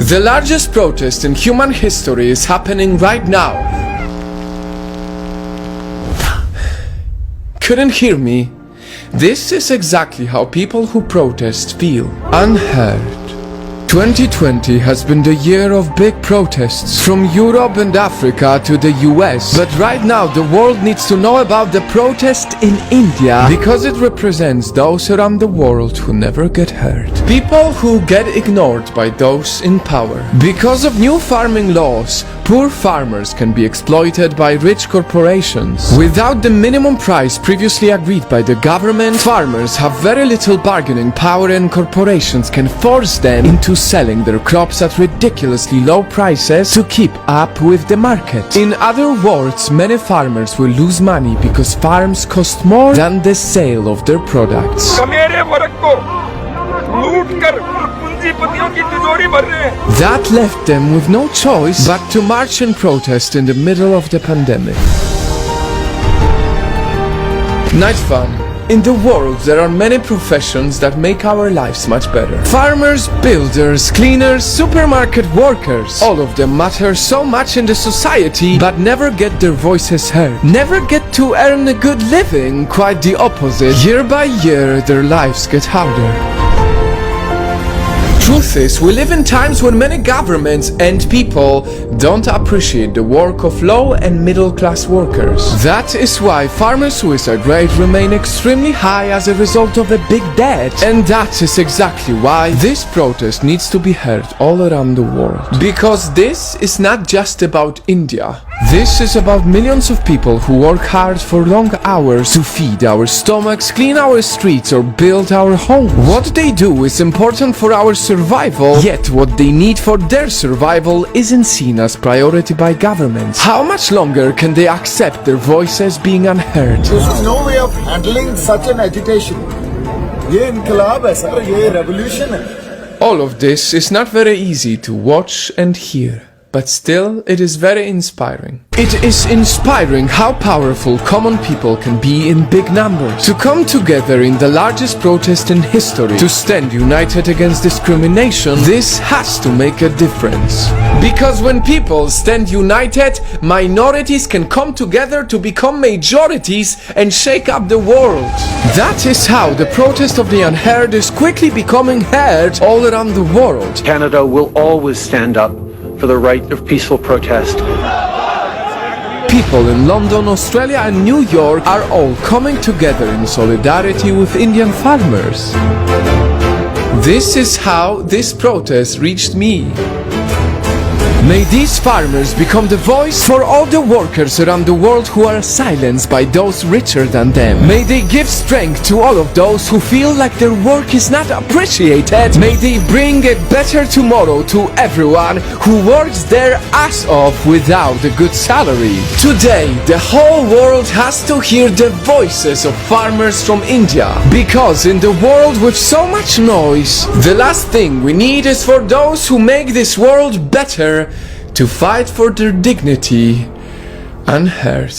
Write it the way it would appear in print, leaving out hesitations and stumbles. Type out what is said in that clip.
The largest protest in human history is happening right now. Couldn't hear me? This is exactly how people who protest feel. Unheard. 2020 has been the year of big protests from Europe and Africa to the US. But right now the world needs to know about the protest in India because it represents those around the world who never get heard. People who get ignored by those in power. Because of new farming laws, poor farmers can be exploited by rich corporations. Without the minimum price previously agreed by the government, farmers have very little bargaining power and corporations can force them into selling their crops at ridiculously low prices to keep up with the market. In other words, many farmers will lose money because farms cost more than the sale of their products. That left them with no choice but to march and protest in the middle of the pandemic. Night fun. In the world, there are many professions that make our lives much better. Farmers, builders, cleaners, supermarket workers. All of them matter so much in the society, but never get their voices heard. Never get to earn a good living. Quite the opposite. Year by year, their lives get harder. Truth is, we live in times when many governments and people don't appreciate the work of low and middle class workers. That is why farmer suicide rate remain extremely high as a result of a big debt. And that is exactly why this protest needs to be heard all around the world. Because this is not just about India. This is about millions of people who work hard for long hours to feed our stomachs, clean our streets or build our homes. What they do is important for our survival, yet what they need for their survival isn't seen as priority by governments. How much longer can they accept their voices being unheard? This is no way of handling such an agitation. ये इनकलाब है sir, ये revolution है. All of this is not very easy to watch and hear. But still, it is very inspiring. It is inspiring how powerful common people can be in big numbers. To come together in the largest protest in history, to stand united against discrimination, this has to make a difference. Because when people stand united, minorities can come together to become majorities and shake up the world. That is how the protest of the unheard is quickly becoming heard all around the world. Canada will always stand up for the right of peaceful protest. People in London, Australia and New York are all coming together in solidarity with Indian farmers. This is how this protest reached me. May these farmers become the voice for all the workers around the world who are silenced by those richer than them. May they give strength to all of those who feel like their work is not appreciated. May they bring a better tomorrow to everyone who works their ass off without a good salary. Today, the whole world has to hear the voices of farmers from India. Because in the world with so much noise, the last thing we need is for those who make this world better to fight for their dignity unheard.